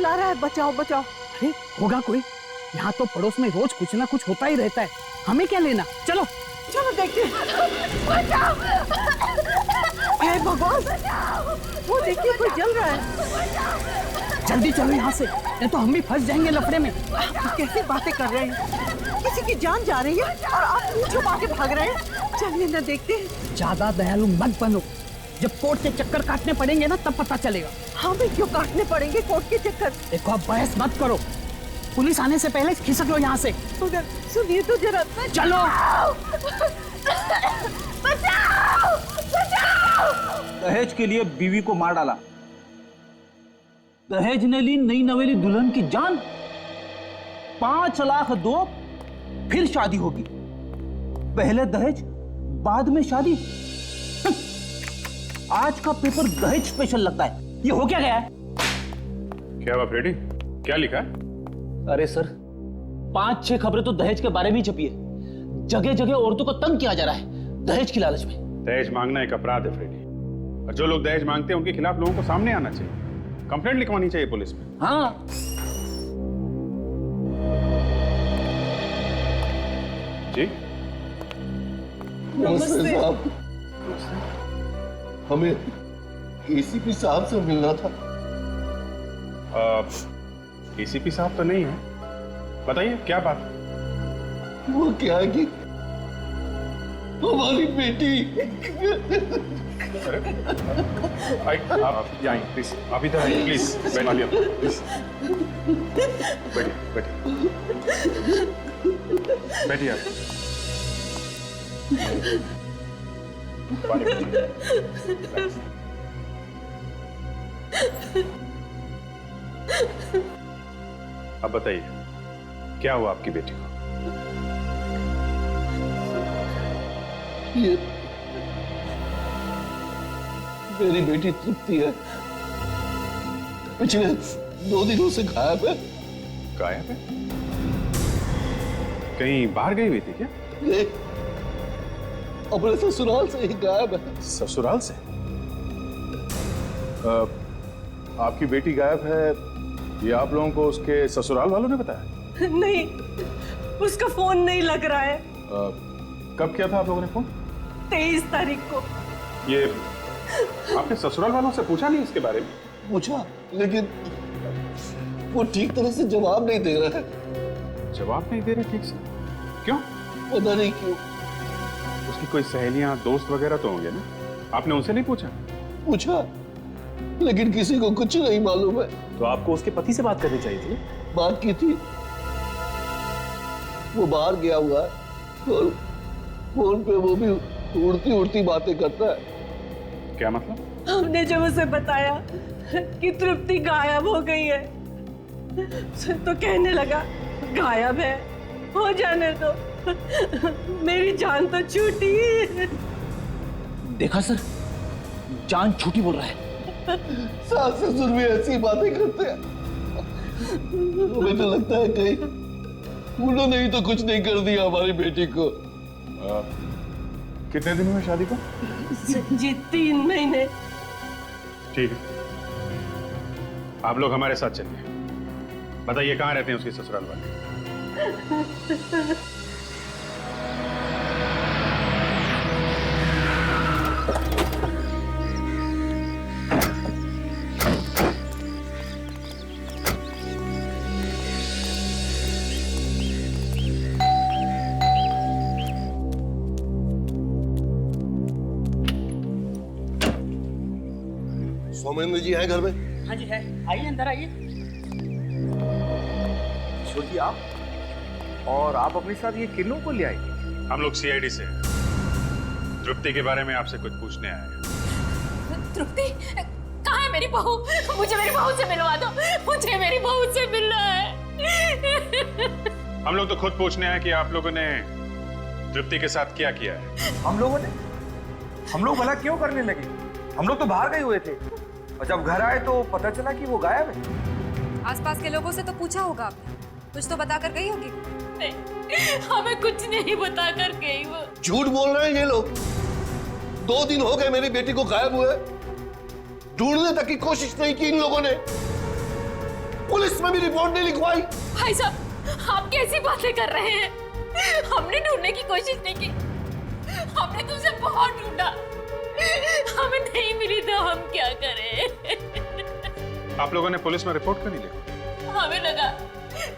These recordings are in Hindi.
चिल्ला रहा है, बचाओ बचाओ। अरे होगा कोई, यहाँ तो पड़ोस में रोज कुछ ना कुछ होता ही रहता है, हमें क्या लेना। चलो चलो देखते हैं। हे भगवान, वो देखिए कोई जल रहा है। जल्दी चलो यहाँ से, नहीं तो हम भी फंस जाएंगे लफड़े में। कैसी बातें कर रहे हैं, किसी की जान जा रही है और आप मुंह छुपा के भाग रहे हैं। चलिए ना देखते हैं। ज्यादा दयालु मत बनो, जब कोर्ट के चक्कर काटने पड़ेंगे ना तब पता चलेगा। हमें क्यों काटने पड़ेंगे कोर्ट के चक्कर? देखो अब बहस मत करो, पुलिस आने से पहले खिसक लो यहाँ से। सुनिए तो जरा। चलो। बचाओ बचाओ। दहेज के लिए बीवी को मार डाला, दहेज ने ली नई नवेली दुल्हन की जान। 5 लाख दो, फिर शादी होगी। पहले दहेज बाद में शादी। आज का पेपर दहेज स्पेशल लगता है। ये हो क्या गया है? क्या हुआ फ्रेडी, क्या लिखा है? अरे सर, 5-6 खबरें तो दहेज के बारे में ही छपी है। जगह जगह औरतों को तंग किया जा रहा है दहेज की लालच में। दहेज मांगना एक अपराध है फ्रेडी, और जो लोग दहेज मांगते हैं उनके खिलाफ लोगों को सामने आना चाहिए, कंप्लेंट लिखवानी चाहिए पुलिस में। हाँ, जी नमस्ते साहब, हमें एसीपी साहब से मिलना था। एसीपी साहब तो नहीं है, बताइए क्या बात? वो क्या है कि हमारी बेटी। आप यहाँ आइए प्लीज, आप इधर आइए प्लीज, बैठिए प्लीज, बैठिए बैठिए बैठिए आप। अब बताइए क्या हुआ आपकी बेटी को? ये मेरी बेटी तृप्ति है, पिछले 2 दिनों से गायब है। गायब है? कहीं बाहर गई हुई थी क्या? ये अपने ससुराल से ही गायब है। ससुराल से? आपकी बेटी गायब है, ये आप लोगों को उसके ससुराल वालों ने बताया? नहीं, उसका फोन नहीं लग रहा है। कब किया था आप लोगों ने फोन? 23 तारीख को। ये आपने ससुराल वालों से पूछा नहीं इसके बारे में? पूछा, लेकिन वो ठीक तरह से जवाब नहीं दे रहा है। जवाब नहीं दे रहे ठीक से? क्यों? पता नहीं क्यों। उसकी कोई सहेलियां दोस्त वगैरह तो होंगे ना, आपने उनसे नहीं पूछा? पूछा, लेकिन किसी को कुछ नहीं मालूम है। तो आपको उसके पति से बात करनी चाहिए थी। बात की थी, वो बाहर गया हुआ है और फोन पे वो भी उड़ती उड़ती बातें करता है। क्या मतलब? हमने जब उसे बताया कि तृप्ति गायब हो गई है तो कहने लगा गायब है, हो जाने दो, मेरी जान तो छूटी। देखा सर, जान छूटी बोल रहा है। सास ससुर भी ऐसी बातें करते हैं। मुझे तो लगता है कहीं उन्होंने ही तो कुछ नहीं कर दिया हमारी बेटी को। कितने दिन हुए शादी को? जी 3 महीने। ठीक है, आप लोग हमारे साथ चलिए। बताइए कहाँ रहते हैं उसके ससुराल वाले? सौमेंद्र जी हैं घर में? हाँ जी है, आइए अंदर आइए। छोटी आप, और आप अपने साथ ये किन्नों को ले आए? हम लोग सीआईडी से हैं। तृप्ति के बारे में आपसे कुछ पूछने आए हैं। तृप्ति कहाँ है? मेरी बहू, मुझे मेरी बहू से मिलवा दो, मुझे मेरी बहू से मिलना है। हम लोग तो खुद पूछने आए कि आप लोगों ने तृप्ति के साथ क्या किया है। हम लोगों ने? हम लोग भला क्यों करने लगे? हम लोग तो बाहर गए हुए थे, और जब घर आए तो पता चला कि वो गायब है। आसपास के लोगों से तो पूछा होगा आपने, कुछ तो बता कर गई होगी। नहीं, हमें कुछ नहीं बता कर गई वो। झूठ बोल रहे हैं ये लोग। 2 दिन हो गए मेरी बेटी को गायब हुए, ढूंढने तक की कोशिश नहीं की इन लोगों ने। पुलिस में भी रिपोर्ट नहीं लिखवाई? भाई साहब, आप कैसी बातें कर रहे हैं? हमने ढूंढने की कोशिश नहीं की, हमने तुमसे बहुत ढूंढा, हमें नहीं मिली तो हम क्या करें? आप लोगों ने पुलिस में रिपोर्ट क्यों नहीं लिखा? हमें लगा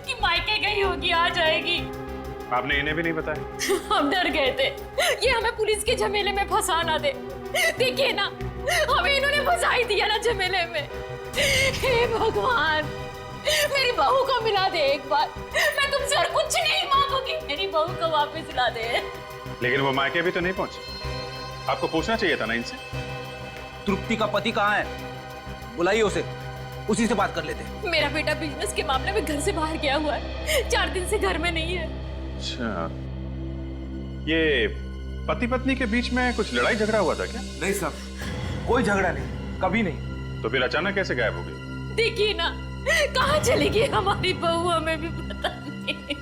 कि मायके गई होगी, आ जाएगी। आपने इन्हें भी नहीं बताया? हम डर गए थे ये हमें पुलिस के झमेले में फंसा ना दे। देखिए ना, हमें इन्होंने फंसा ही दिया ना झमेले में। हे भगवान, मेरी बहू को मिला दे एक बार, मैं तुमसे और कुछ नहीं मांगूंगी, मेरी बहू को वापस ला दे। लेकिन वो मायके भी तो नहीं पहुंचे, आपको पूछना चाहिए था ना इनसे। तृप्ति का पति कहाँ है? बुलाइए उसे, उसी से बात कर लेते हैं। मेरा बेटा बिजनेस के मामले में घर से बाहर गया हुआ है, 4 दिन से घर में नहीं है। अच्छा, ये पति पत्नी के बीच में कुछ लड़ाई झगड़ा हुआ था क्या? नहीं साहब, कोई झगड़ा नहीं, कभी नहीं। तो फिर अचानक कैसे गायब हो गई? देखिए ना, कहाँ चली गई हमारी बहू, हमें भी पता नहीं।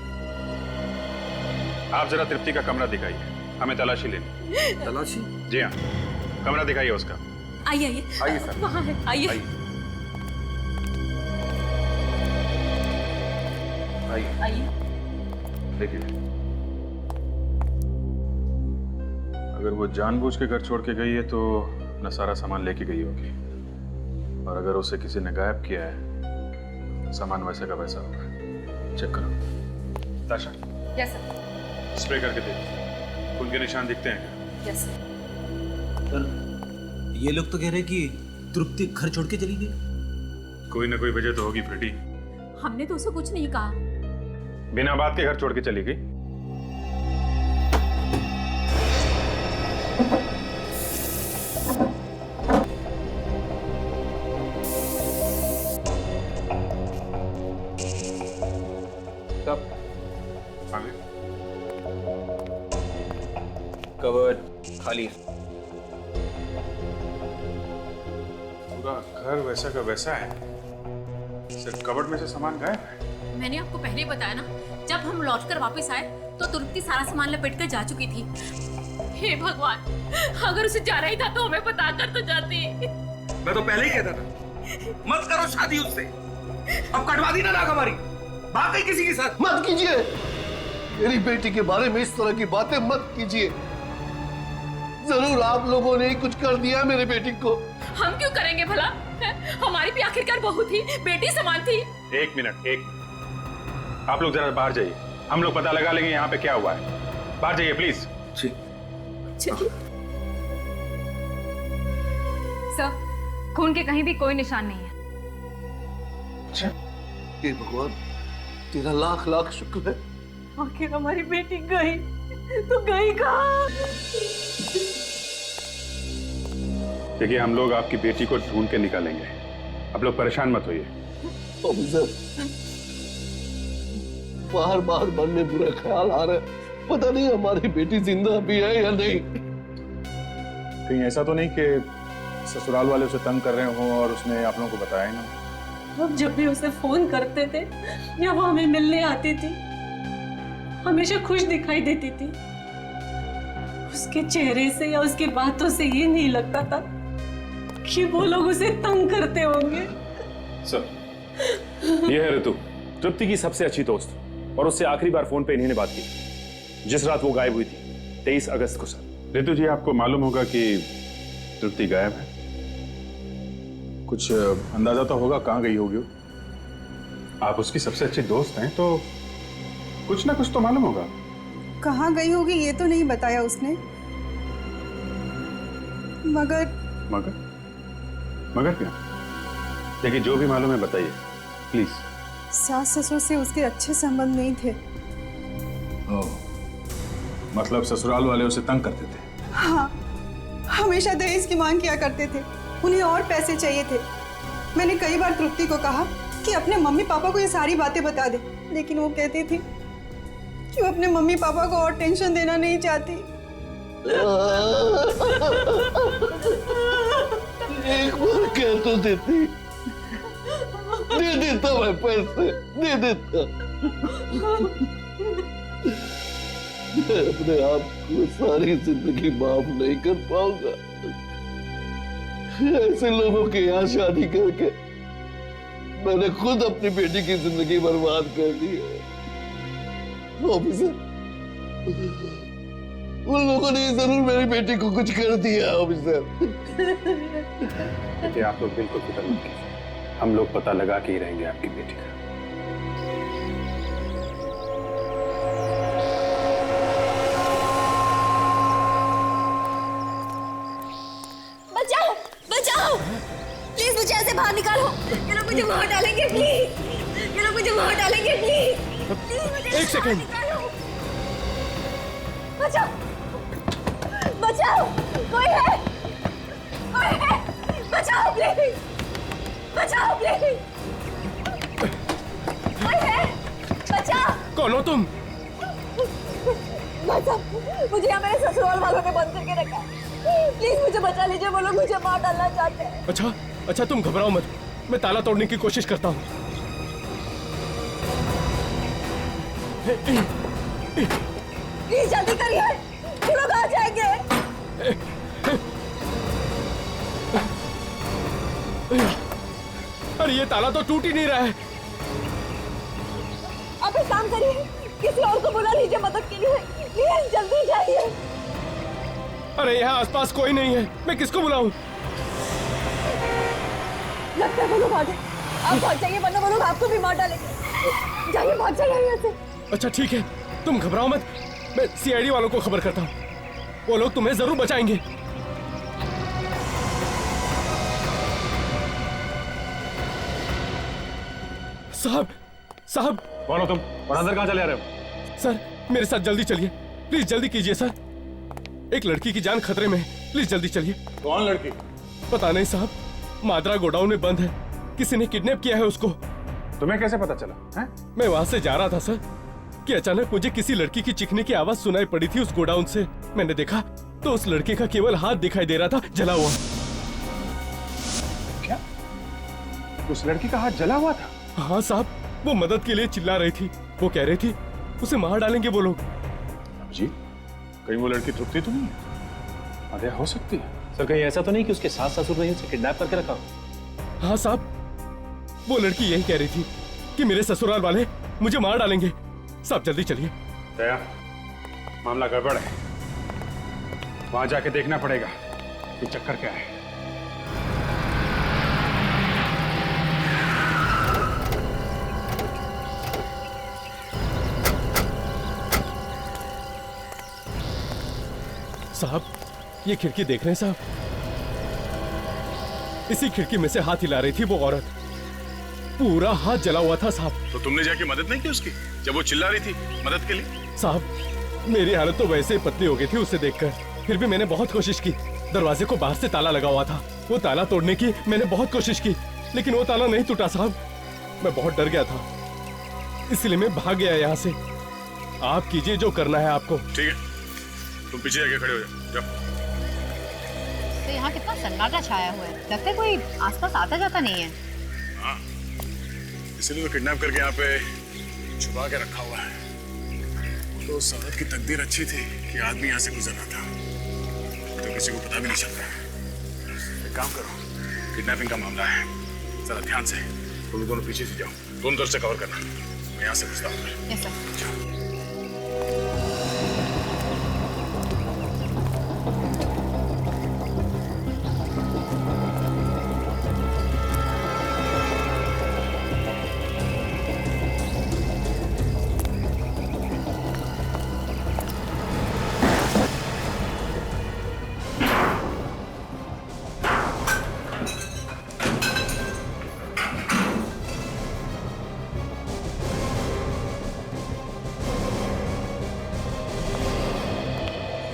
आप जरा तृप्ति का कमरा दिखाइए, हमें तलाशी लेनी। तलाशी? जी हाँ, कमरा दिखाइए उसका। आइए आइए आइए सर। वहाँ है, आइए। आइए। देखिए, अगर वो जानबूझ के घर छोड़ के गई है तो अपना सारा सामान लेके गई होगी, और अगर उसे किसी ने गायब किया है, सामान वैसे का वैसा होगा। चेक करो। ताशा, यस सर। स्प्रे करके देखो, खून के निशान दिखते हैं क्या? Yes sir. पर ये लोग तो कह रहे कि तृप्ति घर छोड़ के चली गई। कोई ना कोई वजह तो होगी फ्रेडी। हमने तो उसे कुछ नहीं कहा। बिना बात के घर छोड़ के चली गई। तब आगे कवर्ड खाली है। पूरा घर वैसा का वैसा है, सिर्फ कबर्ड में से सामान गायब है। मैंने आपको पहले ही बताया ना, जब हम लौटकर वापस आए तो तृप्ति सारा सामान लपेट कर जा चुकी थी। हे भगवान, अगर उसे जाना ही था तो हमें बता कर तो जाती। मैं तो पहले ही कहता था, मत करो शादी उससे। अब कटवा दी ना नाक हमारी, भाग गई किसी के साथ। मत कीजिए, मेरी बेटी के बारे में इस तरह की बातें मत कीजिए। जरूर आप लोगों ने कुछ कर दिया मेरी बेटी को। हम क्यों करेंगे भला? हमारी भी आखिरकार बहू थी, बेटी समान थी। एक मिनट, आप लोग जरा बाहर जाइए, हम लोग पता लगा लेंगे यहाँ पे क्या हुआ है। बाहर जाइए प्लीज। सर, खून के कहीं भी कोई निशान नहीं है। हे भगवान, तेरा लाख लाख शुक्र है। आखिर हमारी बेटी गई तो गई कहाँ? देखिए, हम लोग आपकी बेटी को ढूंढ के निकालेंगे, आप लोग परेशान मत होइए। ऑफिसर, बार बार मन में बुरा ख्याल आ रहा है, पता नहीं हमारी बेटी जिंदा भी है या नहीं। कहीं ऐसा तो नहीं कि ससुराल वाले उसे तंग कर रहे हों और उसने आप लोगों को बताया ही ना? हम जब भी उसे फोन करते थे या वो हमें मिलने आती थी, हमेशा खुश दिखाई देती थी। उसके चेहरे से या उसकी बातों से ये नहीं लगता था कि वो लोग उसे तंग करते होंगे। सर, ये है ऋतु, तृप्ति की सबसे अच्छी दोस्त, और उससे आखिरी बार फोन पे इन्हीं ने बात की जिस रात वो गायब हुई थी, 23 अगस्त को। सर ऋतु जी, आपको मालूम होगा कि तृप्ति गायब है? कुछ अंदाजा तो होगा कहाँ गई होगी वो? आप उसकी सबसे अच्छी दोस्त हैं तो कुछ ना कुछ तो मालूम होगा। कहाँ गई होगी ये तो नहीं बताया उसने, मगर मगर क्या? देखिए, जो भी मालूम है बताइए प्लीज। सास ससुर से उसके अच्छे संबंध नहीं थे। मतलब ससुराल वाले उसे तंग करते थे? हाँ, हमेशा दहेज की मांग किया करते थे, उन्हें और पैसे चाहिए थे। मैंने कई बार तृप्ति को कहा कि अपने मम्मी पापा को ये सारी बातें बता दे, लेकिन वो कहती थी कि वो अपने मम्मी पापा को और टेंशन देना नहीं चाहती। एक बार कह तो देती, दे देता मैं पैसे, दे देता। मैं अपने आप को सारी जिंदगी माफ नहीं कर पाऊंगा। ऐसे लोगों के यहाँ शादी करके मैंने खुद अपनी बेटी की जिंदगी बर्बाद कर दी है। ऑफिसर, उन लोगों ने जरूर मेरी बेटी को कुछ कर दिया। ऑफिसर, देखिए आप लोग बिल्कुल फिक्र मत कीजिए, हम लोग पता लगा के ही रहेंगे आपकी बेटी का। बचाओ बचाओ, प्लीज मुझे ऐसे बाहर निकालो। ये लोग मुझे मार डालेंगे, प्लीज। ये लोग मुझे मार डालेंगे, प्लीज। एक सेकंड। बचाओ बचाओ, कोई है? कोई है? बचाओ प्लीज, बचाओ प्लीज। कोई है? बचाओ। कौन हो तुम? बचाओ, मुझे यहाँ मेरे ससुराल वालों ने बंद करके रखा है। प्लीज मुझे बचा लीजिए, वो लोग मुझे मार डालना चाहते हैं। अच्छा अच्छा, तुम घबराओ मत, मैं ताला तोड़ने की कोशिश करता हूँ। प्लीज जल्दी करिए, वो लोग आ जाएंगे। अरे ये ताला तो टूट ही नहीं रहा है। आप एक काम करिए, किसी और को बुला लीजिए मदद के लिए। प्लीज जल्दी जाइए। अरे यहाँ आसपास कोई नहीं है, मैं किसको बुलाऊं? लगता है वो लोग आ गए। आप भाग जाइए, वरना वो लोग आपको भी मार डालेंगे। जाइए, भाग जाइए यहाँ से। अच्छा ठीक है, तुम घबराओ मत, मैं सीआईडी वालों को खबर करता हूँ, वो लोग तुम्हें जरूर बचाएंगे। साहब साहब, कौन हो तुम और अंदर कहाँ चले आ रहे हो? सर मेरे साथ जल्दी चलिए, प्लीज जल्दी कीजिए सर, एक लड़की की जान खतरे में है, प्लीज जल्दी चलिए। कौन लड़की? पता नहीं साहब, माद्रा गोडाउन में बंद है, किसी ने किडनैप किया है उसको। तुम्हें कैसे पता चला है? मैं वहां से जा रहा था सर कि अचानक मुझे किसी लड़की की चीखने की आवाज सुनाई पड़ी थी उस गोडाउन से। मैंने देखा तो उस लड़के का केवल हाथ दिखाई दे रहा था, जला हुआ। क्या उस लड़की का हाथ जला हुआ था? हाँ साहब, वो मदद के लिए चिल्ला रही थी, वो कह रही थी उसे मार डालेंगे वो लोग। जी, कहीं वो लड़की तृप्ति तो नहीं है? अरे हो सकती है। सर कहीं ऐसा तो नहीं कि उसके सास ससुर ने उसे किडनैप करके रखा हो? हाँ साहब, वो लड़की यही कह रही थी कि मेरे ससुराल वाले मुझे मार डालेंगे। साहब जल्दी चलिए। दया, मामला गड़बड़ है, वहां जाके देखना पड़ेगा कि चक्कर क्या है। साहब ये खिड़की देख रहे हैं साहब, इसी खिड़की में से हाथ हिला रही थी वो औरत, पूरा हाथ जला हुआ था साहब। तो तुमने जाके मदद नहीं की उसकी जब वो चिल्ला रही थी मदद के लिए? साहब मेरी हालत तो वैसे ही पतली हो गई थी उसे देखकर, फिर भी मैंने बहुत कोशिश की। दरवाजे को बाहर से ताला लगा हुआ था, वो ताला तोड़ने की मैंने बहुत कोशिश की, लेकिन वो ताला नहीं टूटा साहब। मैं बहुत डर गया था, इसलिए मैं भाग गया यहाँ से। आप कीजिए जो करना है आपको। ठीक है, तुम पीछे आके खड़े हो जाओ। तो यहाँ कितना सन्नाटा छाया हुआ है, लगता है कोई आसपास आता जाता नहीं है। हाँ, इसीलिए तो किडनैप करके यहाँ पे छुपा के रखा हुआ है। तो उस औरत की तकदीर अच्छी थी कि आदमी यहाँ से गुजर रहा था, तो किसी को पता भी नहीं चल रहा। एक काम करो, किडनैपिंग का मामला है, जरा ध्यान से तुम दोनों पीछे से जाओ, दोनों तरफ से कवर करना, मैं यहाँ से घुसता हूँ। Yes sir.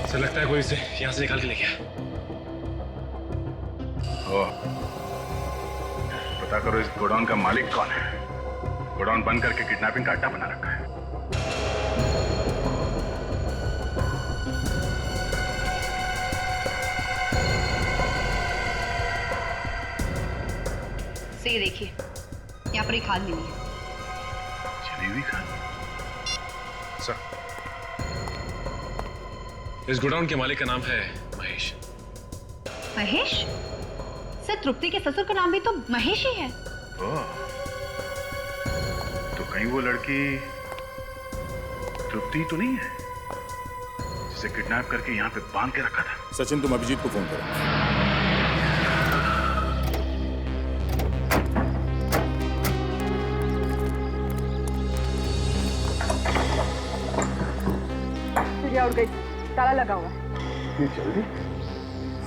सर लगता है कोई इसे यहाँ से निकाल के ले गया। पता करो इस गोडाउन का मालिक कौन है। गोडाउन बंद करके किडनैपिंग का अड्डा बना रखा है। तो ये देखिए, यहाँ पर एक खाद मिली है। जलेबी खान? सर, इस गोडाउन के मालिक का नाम है महेश। महेश? सर तृप्ति के ससुर का नाम भी तो महेश ही है। कहीं वो लड़की तृप्ति तो नहीं है जिसे किडनैप करके यहाँ पे बांध के रखा था? सचिन, तुम अभिजीत को फोन करो। उठ गई, ताला लगा हुआ है। ये जल्दी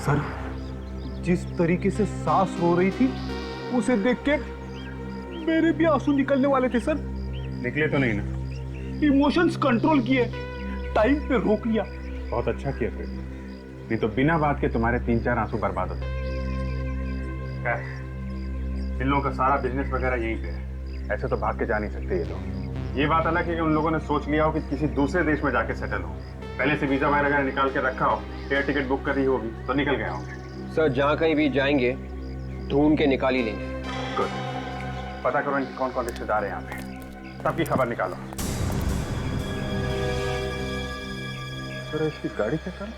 सर, जिस तरीके से सांस रो रही थी उसे देख के मेरे भी आंसू निकलने वाले थे सर। निकले तो नहीं ना? इमोशंस कंट्रोल किए, टाइम पे रोक लिया। बहुत अच्छा किया फिर, नहीं तो बिना बात के तुम्हारे 3-4 आंसू बर्बाद होते। इन लोगों का सारा बिजनेस वगैरह यहीं पे है, ऐसे तो भाग के जा नहीं सकते ये लोग। ये बात अलग है कि उन लोगों ने सोच लिया हो कि किसी दूसरे देश में जाके सेटल हो, पहले से वीजा वगैरह निकाल के रखा हो, एयर टिकट बुक करी होगी तो निकल गए होंगे। सर जहाँ कहीं भी जाएंगे ढूंढ के निकाल ही लेंगे। गुड, पता करो इनके कौन कौन रिश्तेदार है यहाँ पे, सबकी खबर निकालो। सर इसकी गाड़ी चेक करो।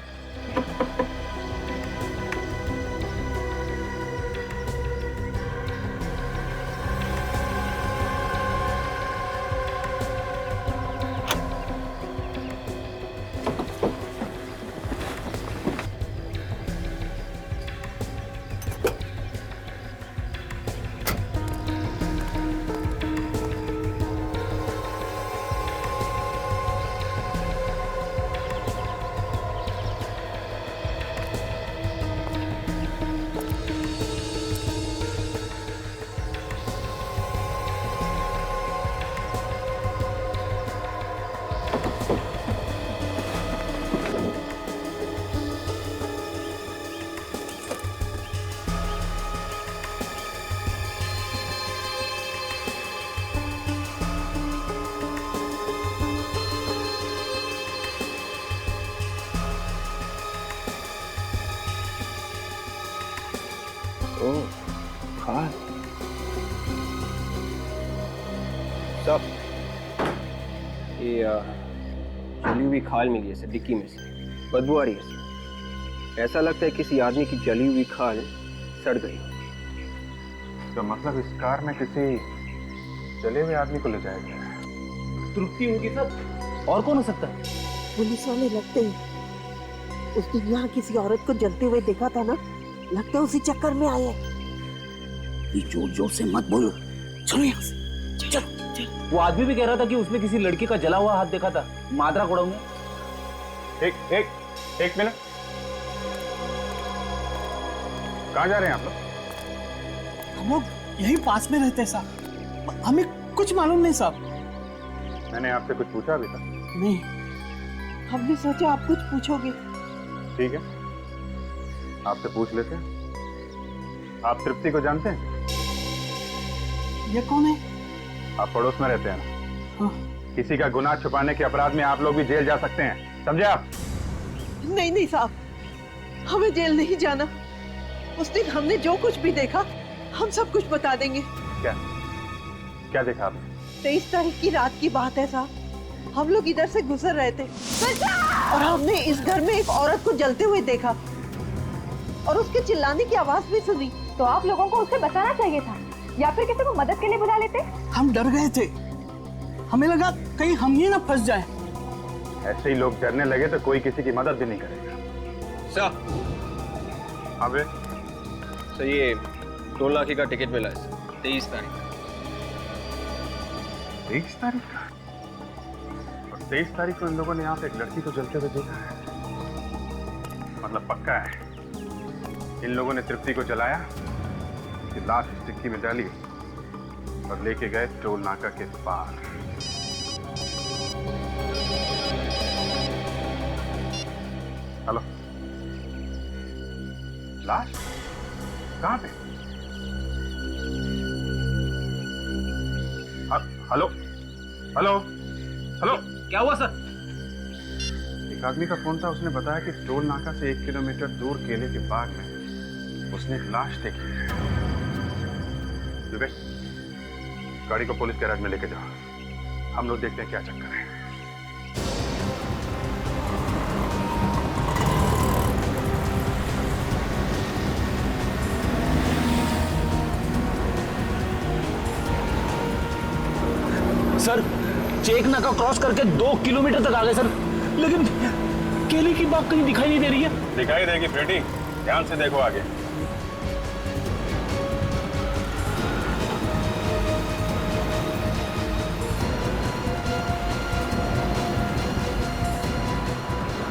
खाल सब ये जली हुई खाल मिली है सर, डिक्की में से बदबू आ रही है सर। ऐसा लगता है किसी आदमी की जली हुई खाल सड़ गई। तो मतलब इस कार में किसी जले हुए आदमी को ले जाया गया? तृप्ति होगी सर, और कौन हो सकता है? पुलिस वाले लगते हैं उस दिन यहाँ किसी औरत को जलते हुए देखा था ना, लगता है उसी चक्कर में आए हैं। ये जोर जोर से मत बोलो, चलो यहाँ से, चल चल। वो आदमी भी कह रहा था कि उसने किसी लड़की का जला हुआ हाथ देखा था मादरा कोड़ो में। एक मिनट, कहाँ जा रहे हैं आप लोग? हम लोग यहीं पास में रहते हैं साहब, हमें कुछ मालूम नहीं साहब। मैंने आपसे कुछ पूछा अभी तक? नहीं। हमने सोचा आप कुछ पूछोगे। ठीक है, आपसे पूछ लेते हैं। आप तृप्ति को जानते हैं? ये कौन है? आप पड़ोस में रहते हैं ना? हाँ। किसी का गुनाह छुपाने के अपराध में आप लोग भी जेल जा सकते हैं, समझे आप? नहीं नहीं साहब, हमें जेल नहीं जाना। उस दिन हमने जो कुछ भी देखा हम सब कुछ बता देंगे। क्या क्या देखा आपने? 23 तारीख की रात की बात है साहब, हम लोग इधर से गुजर रहे थे और हमने इस घर में एक औरत को जलते हुए देखा और उसके चिल्लाने की आवाज भी सुनी। तो आप लोगों को उससे बचाना चाहिए था या फिर किसी को मदद के लिए बुला लेते। हम डर गए थे, हमें लगा कहीं हम ही ना फंस जाएं। ऐसे ही लोग डरने लगे तो कोई किसी की मदद भी नहीं करेगा। सर अबे सर ये टोल नाके का टिकट मिला है 23 तारीख। 23 तारीख का? और 23 तारीख को इन लोगों ने यहाँ पे एक लड़की को जलते हुए देखा है, मतलब पक्का है इन लोगों ने तृप्ति को जलाया, उसकी लाश इस टिक्की में डाली और लेके गए टोल नाका के पार। हेलो, लाश कहाँ पे? हेलो हेलो हेलो, क्या हुआ सर? एक आदमी का फोन था, उसने बताया कि टोल नाका से 1 किलोमीटर दूर केले के बाग में उसने एक लाश देखी है। विवेक, गाड़ी को पुलिस गैराज में लेके जाओ, हम लोग देखते हैं क्या चक्कर है। सर चेक नाका क्रॉस करके 2 किलोमीटर तक आ गए सर, लेकिन केले की बाग कहीं दिखाई नहीं दे रही है। दिखाई देगी फ्रेडी, ध्यान से देखो आगे।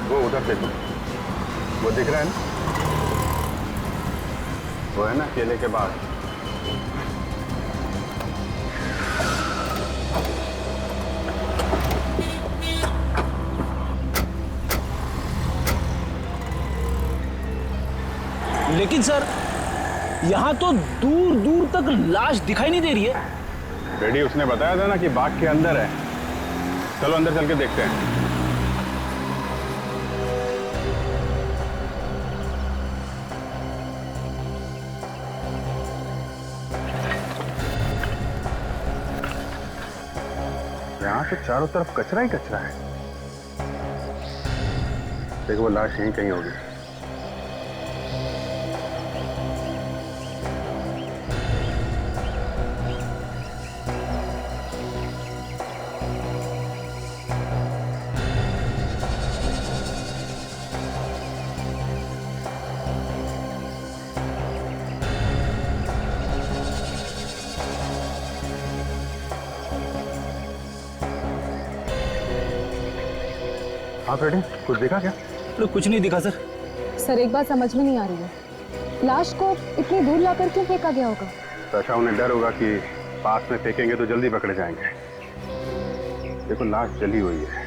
वो उधर देखो, वो दिख रहा है ना, वो है ना केले के बाग। लेकिन सर यहाँ तो दूर दूर तक लाश दिखाई नहीं दे रही है। फ्रेडी, उसने बताया था ना कि बाग के अंदर है। चलो अंदर चल के देखते हैं। यहाँ तो चारों तरफ कचरा ही कचरा है। देखो वो लाश यहीं कहीं होगी। हाँ फ्रेडी, कुछ देखा क्या? तो कुछ नहीं दिखा सर। सर एक बात समझ में नहीं आ रही है, लाश को इतनी दूर लाकर क्यों फेंका गया होगा? तो उन्हें डर होगा कि पास में फेंकेंगे तो जल्दी पकड़े जाएंगे। देखो लाश जली हुई है,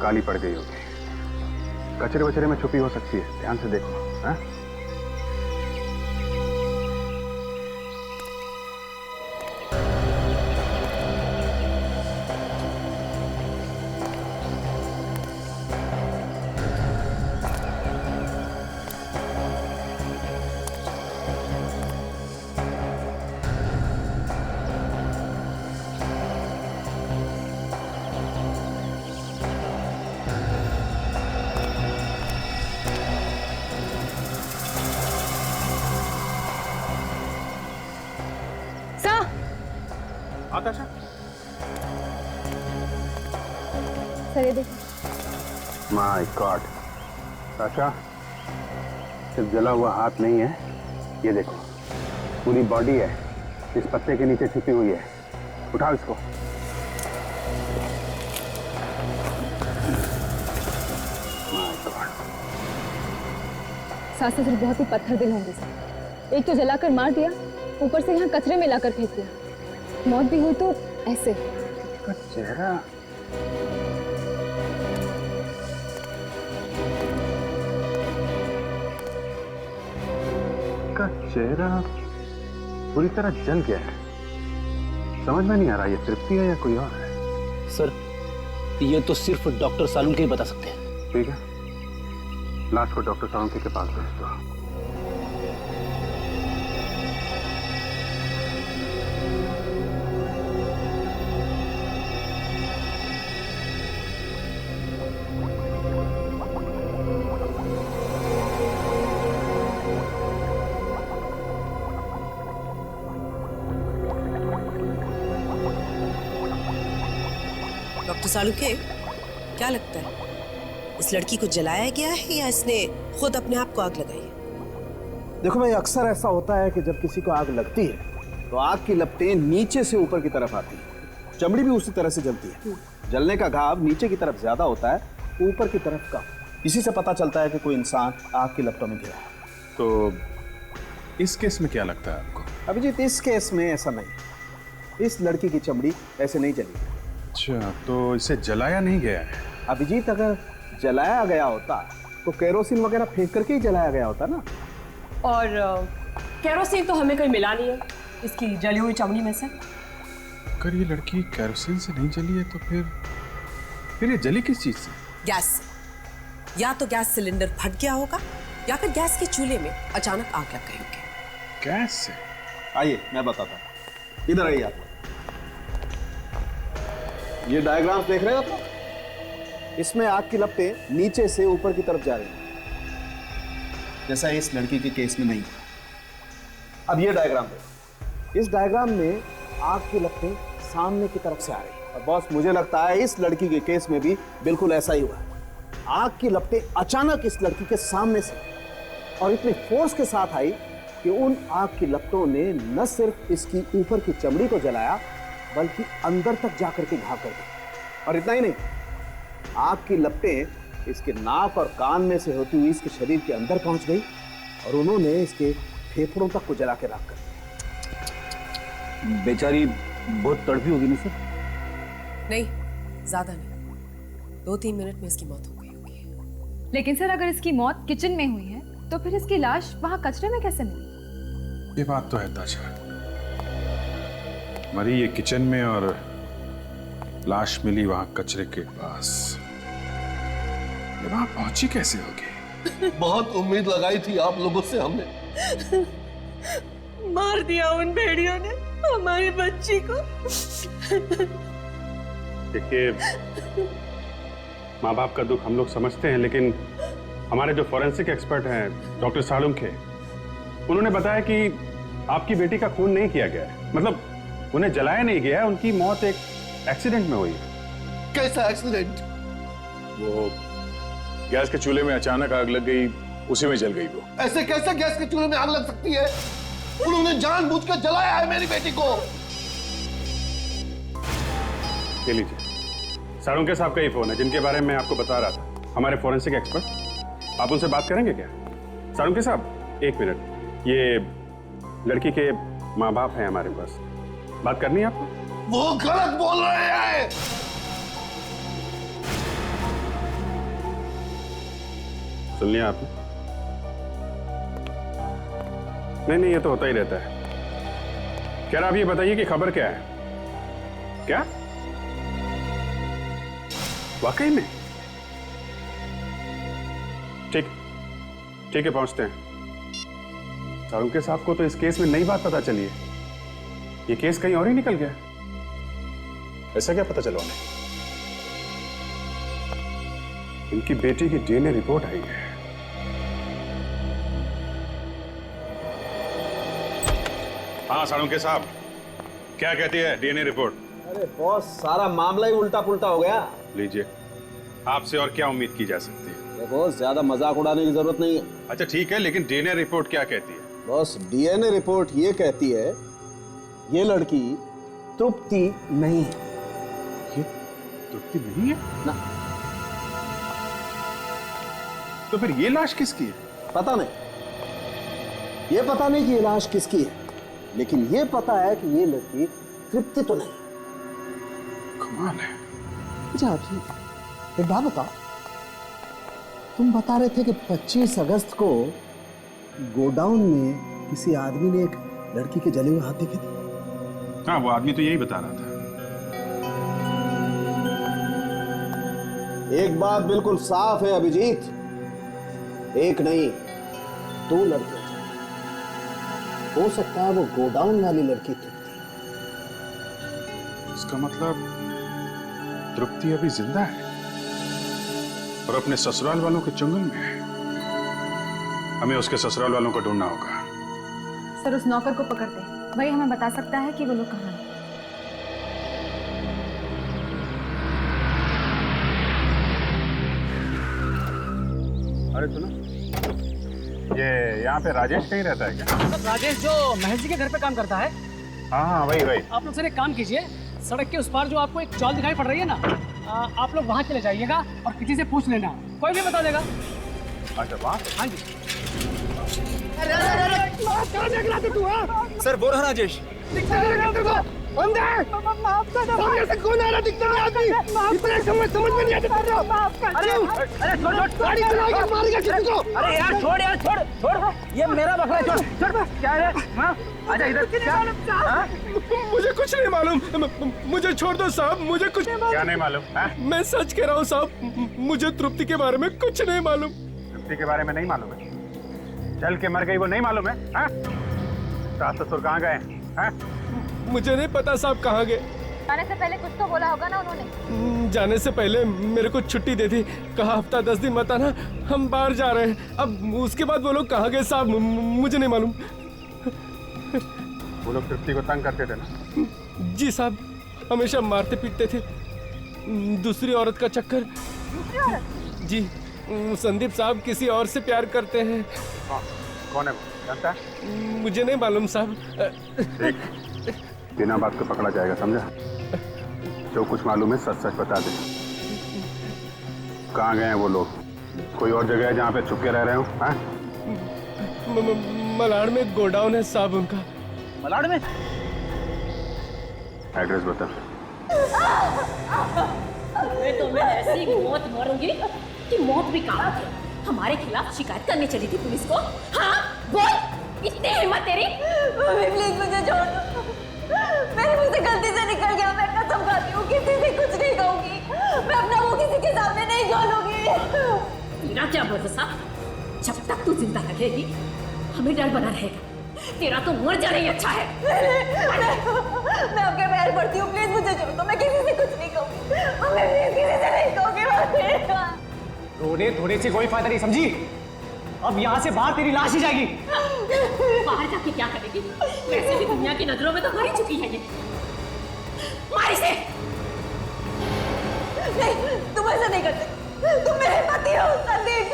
काली पड़ गई होगी, कचरे वचरे में छुपी हो सकती है। ध्यान से देखो। हाँ? आकाशा, सर ये देखो। माय गॉड, आकाशा, सिर्फ जला हुआ हाथ नहीं है, ये देखो पूरी बॉडी है, इस पत्ते के नीचे छिपी हुई है। उठाओ इसको। My God. सास ससुर बहुत ही पत्थर दिल होंगे सर, एक तो जलाकर मार दिया, ऊपर से यहाँ कचरे में लाकर फेंक दिया। मौत भी हुई तो ऐसे। का चेहरा पूरी तरह जल गया है। समझ में नहीं आ रहा ये तृप्ति है या कोई और है। सर ये तो सिर्फ डॉक्टर सालुंके ही बता सकते हैं। ठीक है, लाश को डॉक्टर सालुंके के पास भेज दो। डॉक्टर सालुंके, क्या लगता है इस लड़की को जलाया गया है या इसने खुद अपने आप को आग लगाई है? देखो भाई, अक्सर ऐसा होता है कि जब किसी को आग लगती है तो आग की लपटें नीचे से ऊपर की तरफ आती है, चमड़ी भी उसी तरह से जलती है। जलने का घाव नीचे की तरफ ज्यादा होता है, ऊपर की तरफ कम। इसी से पता चलता है कि कोई इंसान आग की लपटों में घिरा है। तो इस केस में क्या लगता है आपको? अभिजीत, इस केस में ऐसा नहीं, इस लड़की की चमड़ी ऐसे नहीं जली। अच्छा, तो इसे जलाया नहीं गया है? अभिजीत, अगर जलाया गया होता तो केरोसिन वगैरह फेंक करके ही जलाया गया होता ना। और केरोसिन तो हमें कहीं मिला नहीं है इसकी जली हुई चमड़ी में से। अगर ये लड़की केरोसिन से नहीं जली है तो फिर ये जली किस चीज से? गैस से। या तो गैस सिलेंडर फट गया होगा या फिर गैस के चूल्हे में अचानक आग लग गई होगी। गैस से? आइए मैं बताता हूँ, इधर आइए आप। ये डायग्राम्स देख रहे हो आप? इसमें आग की लपटें नीचे से ऊपर की तरफ जा रही हैं, जैसा इस लड़की के केस में नहीं। अब ये डायग्राम देखो, इस डायग्राम में आग की लपटें सामने की तरफ से आ रही हैं और बॉस मुझे लगता है इस लड़की के केस में भी बिल्कुल ऐसा ही हुआ है। आग की लपटें अचानक इस लड़की के सामने से और इतने फोर्स के साथ आई कि उन आग की लपटों ने न सिर्फ इसकी ऊपर की चमड़ी को जलाया बल्कि अंदर तक जाकर के घाव कर दी। और इतना ही नहीं, आग की लपटें इसके नाक और कान में से होती हुई इसके शरीर के अंदर पहुंच गई और उन्होंने इसके फेफड़ों तक को जला के राख कर दिया। बेचारी बहुत तड़पी होगी ना सर? नहीं, ज्यादा नहीं, 2-3 मिनट में इसकी मौत हो गई होगी। लेकिन सर अगर इसकी मौत किचन में हुई है तो फिर इसकी लाश वहां कचरे में कैसे मिली? ये बात तो है ताशा, मरी ये किचन में और लाश मिली वहां कचरे के पास। ये वहां पहुंची कैसे होगी? बहुत उम्मीद लगाई थी आप लोगों से हमने। मार दिया उन भेड़ियों ने हमारी बच्ची को। देखिए, माँ बाप का दुख हम लोग समझते हैं, लेकिन हमारे जो फॉरेंसिक एक्सपर्ट हैं डॉक्टर सालुंखे, उन्होंने बताया कि आपकी बेटी का खून नहीं किया गया है, मतलब उन्हें जलाया नहीं गया है, उनकी मौत एक एक्सीडेंट में हुई है। कैसा एक्सीडेंट? वो गैस के चूल्हे में अचानक आग लग गई, उसी में जल गई वो। ऐसे कैसे गैस के चूल्हे में आग लग सकती है? उन्होंने जानबूझकर जलाया है मेरी बेटी को। ले लीजिए, सालुंखे साहब का ही फोन है जिनके बारे में मैं आपको बता रहा था, हमारे फॉरेंसिक एक्सपर्ट। आप उनसे बात करेंगे क्या? सालुंखे साहब, 1 मिनट। ये लड़की के माँ बाप हैं हमारे पास, बात करनी है आपको? वो गलत बोल रहे हैं। सुन लिया आपने? नहीं, ये तो होता ही रहता है। क्या आप ये बताइए कि खबर क्या है? क्या वाकई में? ठीक है, पहुंचते हैं। सालुंखे साहब को तो इस केस में नई बात पता चली है, ये केस कहीं और ही निकल गया। ऐसा क्या पता चला उन्हें? इनकी बेटी की डीएनए रिपोर्ट आई है। हाँ सालुंखे साहब, क्या कहती है डीएनए रिपोर्ट? अरे बॉस, सारा मामला ही उल्टा पुल्टा हो गया। लीजिए, आपसे और क्या उम्मीद की जा सकती है? बॉस, ज्यादा मजाक उड़ाने की जरूरत नहीं है। अच्छा ठीक है, लेकिन डीएनए रिपोर्ट क्या कहती है? बॉस, डीएनए रिपोर्ट ये कहती है ये लड़की तृप्ति नहीं है। ये तृप्ति नहीं है ना? तो फिर ये लाश किसकी है? पता नहीं, ये पता नहीं कि ये लाश किसकी है, लेकिन ये पता है कि ये लड़की तृप्ति तो नहीं। कमाल है। अच्छा जी, एक बात बताओ, तुम बता रहे थे कि 25 अगस्त को गोडाउन में किसी आदमी ने एक लड़की के जले हुए हाथ देखे थे। हाँ, वो आदमी तो यही बता रहा था। एक बात बिल्कुल साफ है अभिजीत, एक नहीं 2 लड़कियां। हो सकता है वो गोडाउन वाली लड़की तृप्ति। इसका मतलब तृप्ति अभी जिंदा है और अपने ससुराल वालों के चंगुल में है। हमें उसके ससुराल वालों को ढूंढना होगा। सर उस नौकर को पकड़ते हैं, वही हमें बता सकता है कि वो लोग कहाँ हैं। अरे सुनो, ये यहाँ पे राजेश कहीं रहता है क्या? राजेश जो महेश जी के घर पे काम करता है। हाँ, वही। आप लोग सर एक काम कीजिए, सड़क के उस पार जो आपको एक चौल दिखाई पड़ रही है ना, आप लोग वहाँ चले जाइएगा और किसी से पूछ लेना, कोई भी बता देगा। अच्छा, वहाँ? हाँ जी। सर बोल रहा राजेश। सामने से कौन आ रहा? दिखता नहीं आदमी। इतना समझ में नहीं आता। अरे छोड़, गाड़ी चलाएगा, मारेगा किसी को। अरे यार छोड़, ये मेरा बकरा, छोड़। क्या है? हाँ, आजा इधर। मुझे कुछ नहीं मालूम, मुझे छोड़ दो साहब, मुझे कुछ क्या नहीं मालूम? मैं सच कह रहा हूँ साहब, मुझे तृप्ति के बारे में कुछ नहीं मालूम। तृप्ति के बारे में नहीं मालूम है? जल के मर गई वो नहीं मालूम है? सास ससुर कहाँ गए? मुझे नहीं पता साहब कहाँ गए। जाने से पहले कुछ तो बोला होगा ना उन्होंने? जाने से पहले मेरे को छुट्टी दे दी, कहा हफ्ता 10 दिन मत आना, हम बाहर जा रहे हैं। अब उसके बाद वो लोग कहाँ गए साहब, मुझे नहीं मालूम। वो लोग तृप्ति को तंग करते थे ना? जी साहब। हमेशा मारते पीटते थे। दूसरी औरत का चक्कर। जी, संदीप साहब किसी और से प्यार करते हैं। कौन है वो, जानता है? मुझे नहीं मालूम साहब। बिना बात को पकड़ा जाएगा, समझा? जो कुछ मालूम है सच सच बता दे। कहाँ गए हैं वो लोग? कोई और जगह है जहाँ पे छुप के रह रहे हो? हाँ? मलाड में गोडाउन है साहब उनका। मलाड में? एड्रेस बता। मैं तुम्हें ऐसी मौत मारूंगी कि मौत भी काम है। हमारे खिलाफ शिकायत करने चली थी पुलिस को। हाँ बोल, इतनी हिम्मत तेरी? मम्मी प्लीज मुझे छोड़ दो, मेरे मुंह से गलती से निकल गया। मैं कसम खाती हूँ किसी से कुछ नहीं कहूंगी। मैं अपना मुंह किसी के सामने नहीं खोलूंगी। तेरा क्या भरोसा? जब तक तू जिंदा रहेगी हमें डर बना रहेगा। तेरा तो मर जाना ही अच्छा है। मैं आपके पैर पड़ती हूँ, प्लीज मुझे छोड़ दो। मैं किसी से कुछ नहीं कहूंगी। मैं प्लीज किसी से नहीं कहूंगी। रोने धोने से कोई फायदा नहीं, समझी? अब यहाँ से बाहर तेरी लाश ही जाएगी। बाहर जाके क्या करेगी? वैसे भी दुनिया की नजरों में तो मर ही चुकी है ये। मार इसे। नहीं, तुम ऐसा नहीं करते। तुम मेरे पति हो संदीप।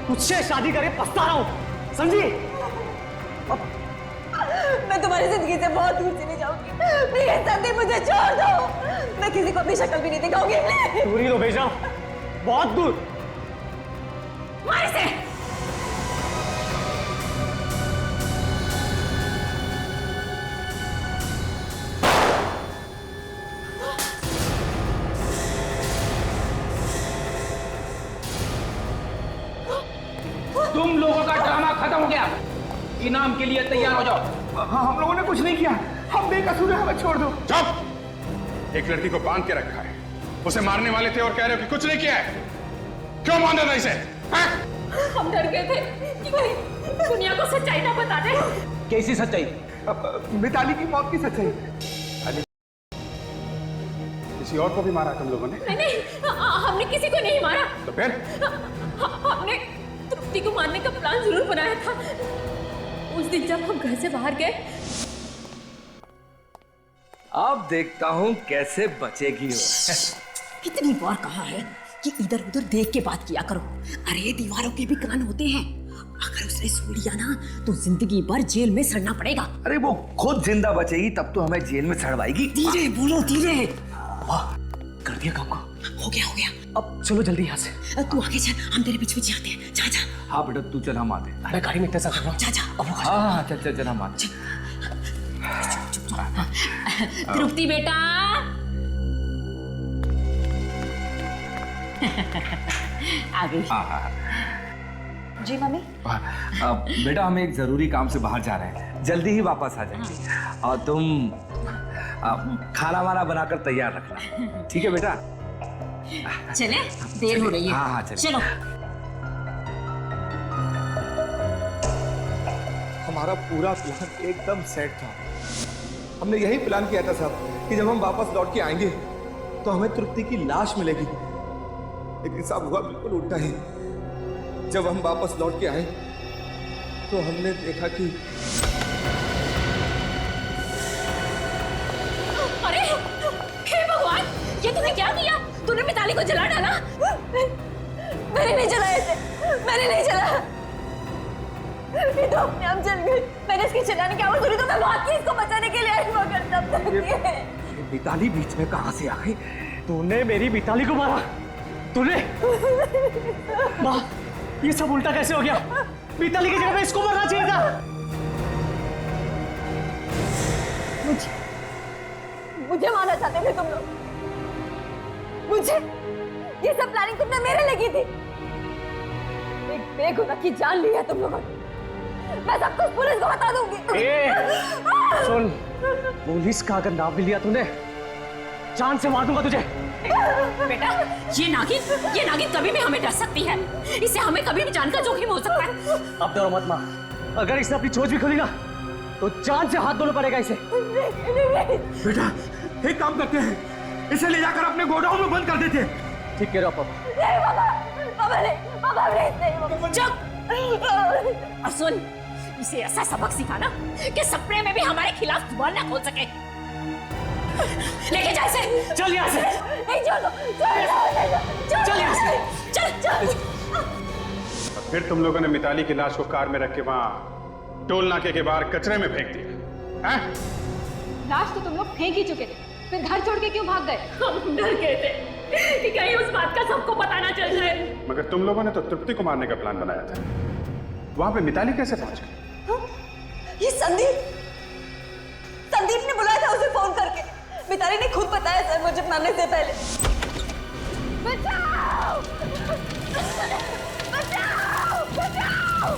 मुझसे शादी करके पछता रहा हूँ, समझी? मैं तुम्हारी जिंदगी से बहुत दूर चली जाऊंगी। प्लीज संदीप मुझे छोड़ दो। मैं किसी को अपनी शक्ल भी नहीं दिखाऊंगी। दूर ही तो भेजा, बहुत दूर। मार इसे। तुम लोगों का ड्रामा खत्म हो गया। इनाम के लिए तैयार हो जाओ। हाँ, हम लोगों ने कुछ नहीं किया। हम बेकसूर हैं, हमें छोड़ दो। चुप! एक लड़की को बांध के रखा है, उसे मारने वाले थे और कह रहे हो कि कुछ नहीं किया है। क्यों मारना था इसे? हम डर गए थे कि कहीं दुनिया को सच्चाई ना बता दे। कैसी सच्चाई? मिताली की मौत की सच्चाई। किसी और को भी मारा तुम लोगों ने? नहीं, हमने किसी को नहीं मारा। तो फिर? हमने तृप्ति को मारने का प्लान जरूर बनाया था। उस दिन जब हम घर से बाहर गए। अब देखता हूँ कैसे बचेगी वो। कितनी बार कहा है कि इधर उधर देख के बात किया करो। अरे दीवारों के भी कान होते हैं। अगर उसने सुन लिया ना तो जिंदगी भर जेल में सड़ना पड़ेगा। अरे वो खुद जिंदा बचेगी तब तो हमें जेल में सड़वाएगी। धीरे बोलो, धीरे। वाह, कर दिया काम को। हो गया, हो गया। अब चलो जल्दी यहाँ से। तू आगे चल, हम तेरे पीछे पीछे आते हैं। जा जा। हाँ बेटा तू चल, हम आते। अरे गाड़ी में इंतजार कर रहा हूँ। जा जा। हाँ चल चल चल, हम आते। तृप्ति बेटा। आ गई। जी मम्मी। बेटा हम एक जरूरी काम से बाहर जा रहे हैं, जल्दी ही वापस आ जाएंगे। और तुम खाना वाना बनाकर तैयार रखना, ठीक है बेटा? चले, देर हो रही है। हाँ चलो। हमारा पूरा प्लान एकदम सेट था। हमने यही प्लान किया था साहब कि जब हम वापस लौट के आएंगे तो हमें तृप्ति की लाश मिलेगी। लेकिन साहब हुआ बिल्कुल उल्टा ही। जब हम वापस लौट के आए तो हमने देखा कि अरे हे भगवान, ये तूने क्या किया? तूने मिताली को जला डाला? मैंने नहीं जलाए थे, मैंने नहीं जलाया। ये तो अपने आप जल गई। मैंने इसकी चिल्लाने की आवाज सुनी तो मैं भाग के इसको बचाने के लिए आई, मगर तब तक ये मिताली बीच में कहां से आ गई? तूने मेरी मिताली को मारा? तूने? माँ, ये सब उल्टा कैसे हो गया? मिताली की जगह पे इसको मरना चाहिए था। मुझे मारना चाहते थे तुम लोग। मुझे ये सब प्लानिंग तुमने मेरे लगी थी। एक बेगुनाह की जान ली है तुम लोगों ने। मैं सब कुछ पुलिस को बता दूंगी। सुन, पुलिस का अगर नाम भी लिया तूने, जान से मार दूंगा तुझे। बेटा, ये नागिन कभी भी हमें डर सकती है। इससे हमें कभी भी जान का जोखिम हो सकता है। अब डरो मत माँ। अगर इसने अपनी चोंच भी खोली ना तो जान से हाथ धोना पड़ेगा इसे। बेटा एक काम करते हैं, इसे ले जाकर अपने गोडाउन में बंद कर देते हैं। ठीक कह रहे हो पापा। नहीं, चुप। और सुन, इसे ऐसा सबक सिखाना कि सपने में भी हमारे खिलाफ जुबान ना खोल सके। लेके जा इसे। चल यहाँ से। नहीं छोड़ दो। चल यहाँ से। चल चल। और फिर तुम लोगों ने मिताली की लाश को कार में रख के वहां टोल नाके के बाहर कचरे में फेंक दिया हैं? लाश तो तुम लोग फेंक ही चुके थे, फिर घर छोड़ के क्यों भाग गए? हम डर गए थे कि कहीं उस बात का सबको पता ना चल जाए। मगर तुम लोगों ने तो तृप्ति को मारने का प्लान बनाया था। वहां पे मिताली कैसे पहुंच गई? ये संदीप ने बुलाया था उसे फोन करके। मिताली ने खुद बताया सर मुझे मारने से पहले। बचाओ! बचाओ! बचाओ!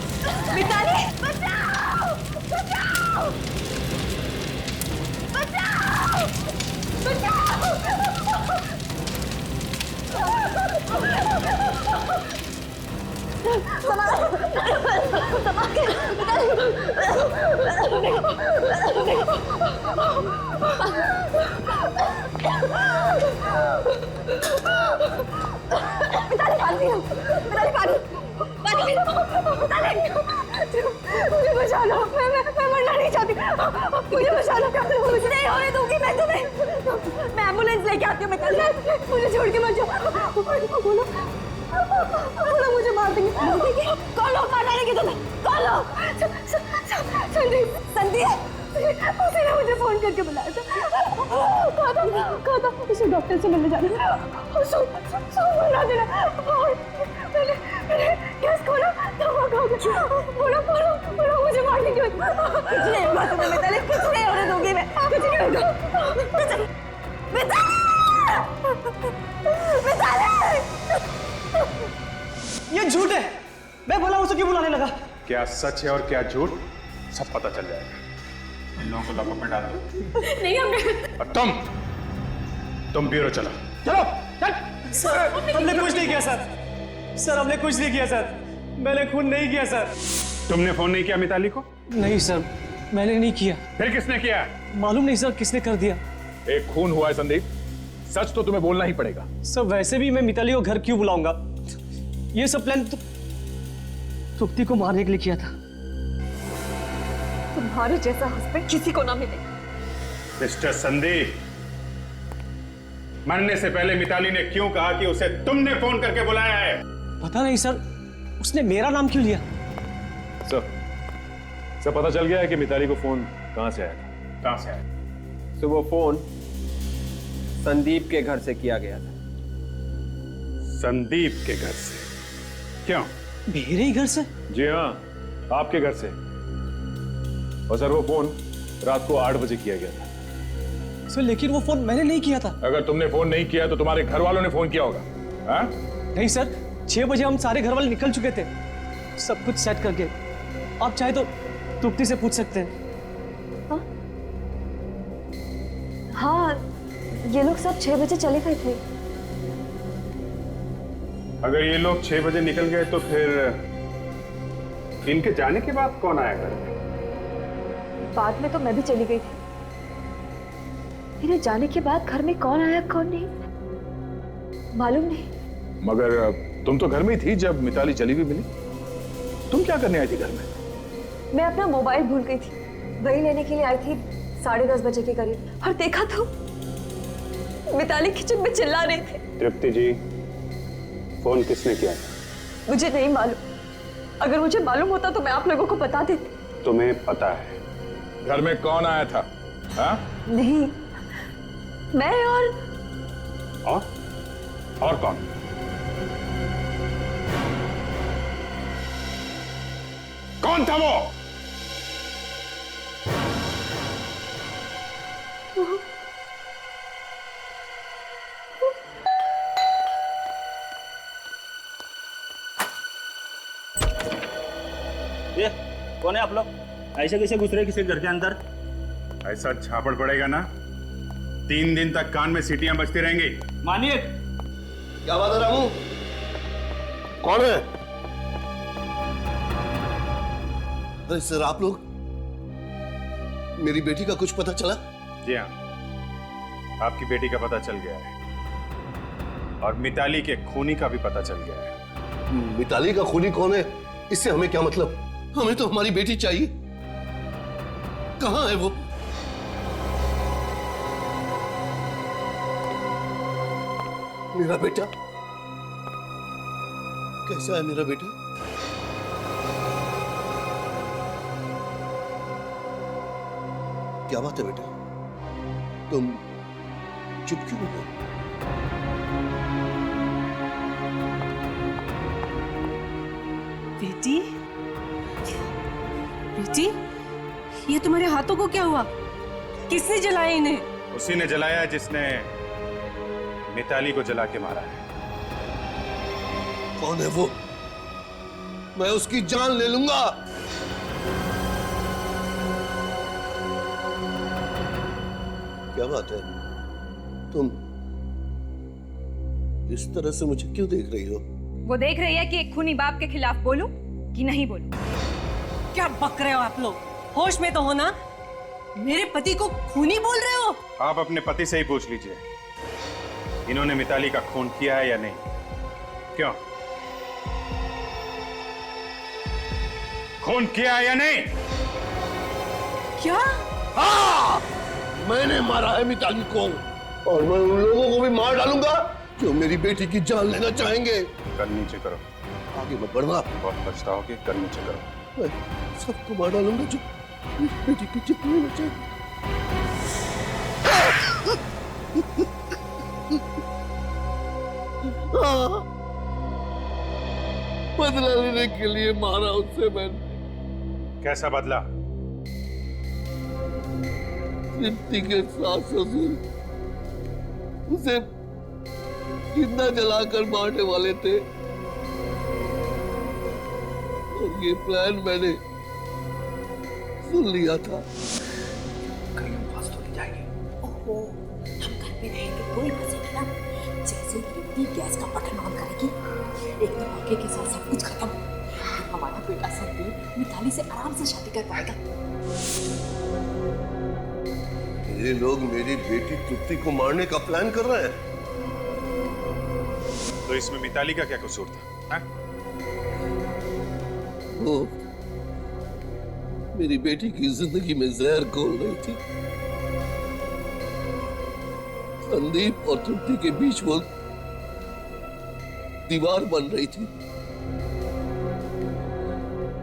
मिताली! बचाओ! बचाओ! बचाओ! मुझे बचा लो, मैं मरना नहीं चाहती, मुझे बचा लो, मुझे नहीं होने दूंगी मैं तुम्हें। मैं एम्बुलेंस लेके आती हूँ। मिताली मुझे छोड़ के मत जाओ। बोलो बोलो मुझे मार देंगे। कौन लोग मार डालेंगे तुम्हें? कौन लोग? संदीप उसी ने मुझे फोन करके बुलाया था। कहा था उसे डॉक्टर से मिलने जाना। बुला देना। मैंने गैस खोला दवा खा गया। बोलो मुझे मारने की कुछ नहीं होगा तुम्हें मिताली, कुछ नहीं होने दूंगी मैं, कुछ नहीं होगा। ये झूठ है। मैं बोला उसे क्यों बुलाने लगा? क्या सच है और क्या झूठ सब पता चल जाएगा। इन लोगों को लॉकअप में डाल दो। नहीं हमने। और तुम ब्यूरो चलो। चलो चल। सर हमने कुछ नहीं किया सर। सर हमने कुछ नहीं किया सर। मैंने खून नहीं किया सर। तुमने फोन नहीं किया मिताली को? नहीं सर मैंने नहीं किया। फिर किसने किया? मालूम नहीं सर किसने कर दिया। एक खून हुआ है संदीप, सच तो तुम्हें बोलना ही पड़ेगा। सर वैसे भी मैं मिताली को घर क्यों बुलाऊंगा? ये सब प्लान तो तृप्ति को मारने के लिए किया था। तुम्हारे जैसा हस्बैंड किसी को ना मिले। मिस्टर संदीप, मरने से पहले मिताली ने क्यों कहा कि उसे तुमने फोन करके बुलाया है? पता नहीं सर, उसने मेरा नाम क्यों लिया? सर पता चल गया है कि मिताली को फोन कहां से आया था। कहां से आया? तो वो फोन संदीप के घर से किया गया था। संदीप के घर से? क्यों? मेरे ही घर से? जी हाँ, आपके घर से। और सर वो फोन रात को 8 बजे किया गया था। सर लेकिन वो फोन मैंने नहीं किया था। अगर तुमने फोन नहीं किया तो तुम्हारे घर वालों ने फोन किया होगा। हाँ? नहीं सर, 6 बजे हम सारे घर वाले निकल चुके थे, सब कुछ सेट करके। आप चाहे तो तृप्ति से पूछ सकते हैं। हाँ ये लोग सब 6 बजे चले गए थे। अगर ये लोग 6 बजे निकल गए तो फिर इनके जाने के बाद कौन आया घर में? बाद में तो मैं भी चली गई थी। मेरे जाने के बाद घर में कौन आया कौन नहीं मालूम नहीं। मगर तुम तो घर में ही थी जब मिताली चली हुई मिली। तुम क्या करने आई थी घर में? मैं अपना मोबाइल भूल गई थी, वही लेने के लिए आई थी 10:30 बजे के करीब, और देखा तो मिताली किचन में चिल्ला रही थी। तृप्ति जी, फोन किसने किया था? मुझे नहीं मालूम। अगर मुझे मालूम होता तो मैं आप लोगों को बता देती। तुम्हें पता है घर में कौन आया था? हाँ? नहीं, मैं और कौन? कौन था वो? ये कौन है आप लोग? ऐसे कैसे घुस रहे किसी घर के अंदर? ऐसा झापड़ पड़ेगा ना, 3 दिन तक कान में सीटियां बजती रहेंगी। मानिए। क्या बात है रामू? कौन है? अरे सर आप लोग, मेरी बेटी का कुछ पता चला? जी हाँ, आपकी बेटी का पता चल गया है और मिताली के खूनी का भी पता चल गया है। मिताली का खूनी कौन है, इससे हमें क्या मतलब? हमें तो हमारी बेटी चाहिए। कहाँ है वो? मेरा बेटा कैसा है? मेरा बेटा क्या बात है बेटा, तुम चुप क्यों हो? बेटी, बेटी, ये तुम्हारे हाथों को क्या हुआ? किसने जलाया इन्हें? उसी ने जलाया जिसने मिताली को जला के मारा है। कौन है वो? मैं उसकी जान ले लूंगा। क्या बात है, तुम इस तरह से मुझे क्यों देख रही हो? वो देख रही है कि एक खूनी बाप के खिलाफ बोलूं कि नहीं बोलूं। क्या बक रहे हो आप लोग? होश में तो हो ना? मेरे पति को खूनी बोल रहे हो? आप अपने पति से ही पूछ लीजिए, इन्होंने मिताली का खून किया है या नहीं। क्यों, खून किया है या नहीं? क्या? हाँ, मैंने मारा है मिताली को, और मैं उन लोगों को भी मार डालूंगा जो मेरी बेटी की जान लेना चाहेंगे। कर नीचे करो। आगे मत बढ़ना, बहुत पछताओगे। कर नीचे करो। मैं सबको मार डालूंगा जो मेरी बेटी की जान लेना चाहेंगे। बदला लेने के लिए मारा उससे मैंने। कैसा बदला? तृप्ति के सास ससुर उसे जिंदा जलाकर मारने वाले थे, और ये प्लान मैंने सुन लिया था। कहीं फंस तो नहीं जाएगी? ओहो, हम घर पे रहेंगे कोई फंसेगी ना। जैसे तृप्ति गैस का बटन ऑन करेगी, एक धमाके के साथ सब कुछ खत्म। हमारा बेटा संदीप मिताली से आराम से शादी कर पाएगा। ये लोग मेरी बेटी तृप्ति को मारने का प्लान कर रहे हैं। तो इसमें मिताली का क्या कसूर था? वो मेरी बेटी की जिंदगी में जहर घोल रही थी। संदीप और तृप्ति के बीच वो दीवार बन रही थी,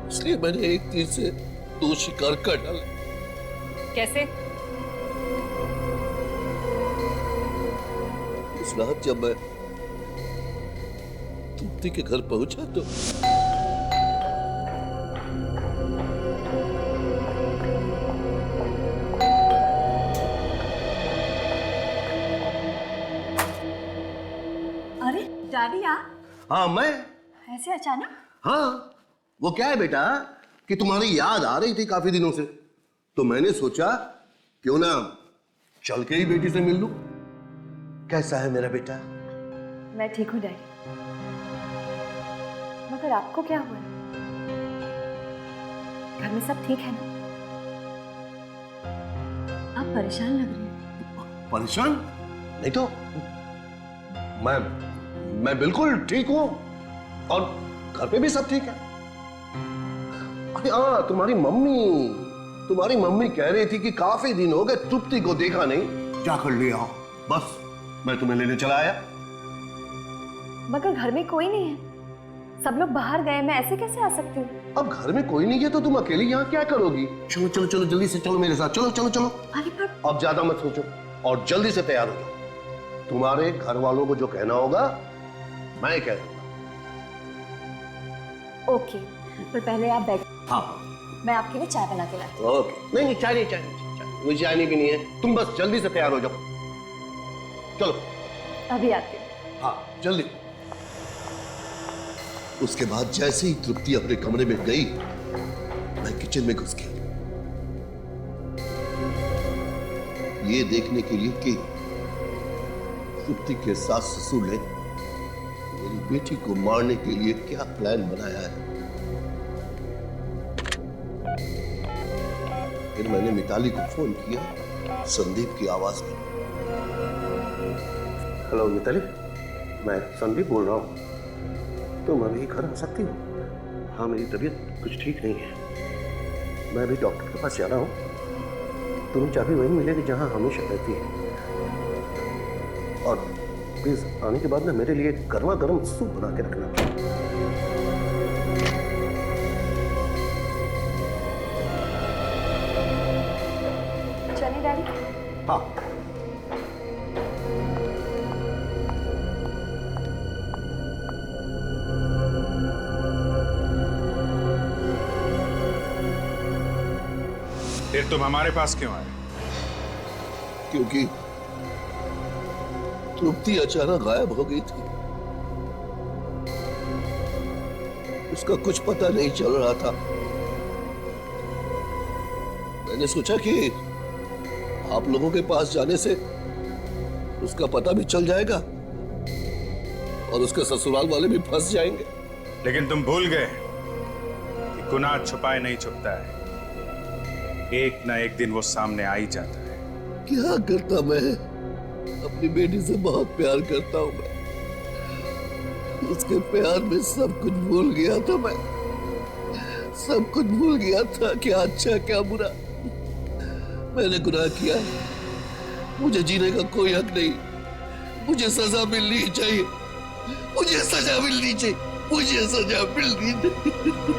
इसलिए मैंने एक तीर से दो शिकार कर डाले। कैसे? उस रात जब मैं तृप्ति के घर पहुंचा तो अरे डैडी आप? हाँ मैं। ऐसे अचानक? हाँ, वो क्या है बेटा कि तुम्हारी याद आ रही थी काफी दिनों से, तो मैंने सोचा क्यों ना चल के ही बेटी से मिल लूं। कैसा है मेरा बेटा? मैं ठीक हूँ डैडी, मगर आपको क्या हुआ? घर में सब ठीक है ना? आप परेशान लग रहे हैं। परेशान? नहीं तो मैं बिल्कुल ठीक हूँ, और घर पे भी सब ठीक है। अरे हाँ, तुम्हारी मम्मी कह रही थी कि काफी दिन हो गए तृप्ति को देखा नहीं, जाकर ले आओ। बस मैं तुम्हें लेने चला आया। मगर घर में कोई नहीं है, सब लोग बाहर गए, मैं ऐसे कैसे आ सकती हूँ? अब घर में कोई नहीं है तो तुम अकेली यहाँ क्या करोगी? चलो चलो चलो, जल्दी से चलो मेरे साथ, चलो चलो चलो। अरे पर अब ज्यादा मत सोचो और जल्दी से तैयार हो जाओ। तुम्हारे घर वालों को जो कहना होगा मैं कह दूंगा। ओके, पर पहले आप बैठ। हाँ, मैं आपके लिए चाय बना के लाती हूँ। ओके। नहीं, चाय मुझे चाय नहीं पीनी है, तुम बस जल्दी से तैयार हो जाओ। चलो अभी आती हूँ। हाँ जल्दी। उसके बाद जैसे ही तृप्ति अपने कमरे में गई, मैं किचन में घुस गया, ये देखने के लिए कि तृप्ति के सास ससुर ने मेरी बेटी को मारने के लिए क्या प्लान बनाया है। फिर मैंने मिताली को फोन किया संदीप की आवाज में। हेलो मिताली, मैं संदीप बोल रहा हूँ, तुम अभी घर आ सकती हो? हाँ, मेरी तबीयत कुछ ठीक नहीं है। मैं अभी डॉक्टर के पास जा रहा हूँ। तुम्हें चाबी वहीं मिलेगी जहाँ हमेशा रहती है। और प्लीज आने के बाद ना मेरे लिए गर्मा गर्म सूप बना के रखना। चलिए डैडी। हाँ। फिर तुम हमारे पास क्यों आए? क्योंकि तृप्ति अचानक गायब हो गई थी। उसका कुछ पता नहीं चल रहा था। मैंने सोचा कि आप लोगों के पास जाने से उसका पता भी चल जाएगा और उसके ससुराल वाले भी फंस जाएंगे। लेकिन तुम भूल गए कि गुनाह छुपाए नहीं छुपता है। एक ना एक दिन वो सामने आ ही जाता है। क्या करता मैं? अपनी बेटी से बहुत प्यार करता हूं मैं। उसके प्यार में सब कुछ भूल गया था मैं। सब कुछ भूल गया था, क्या अच्छा क्या बुरा। मैंने गुनाह किया। मुझे जीने का कोई हक नहीं। मुझे सजा मिलनी चाहिए। मुझे सजा मिलनी चाहिए। मुझे सजा मिलनी चाहिए।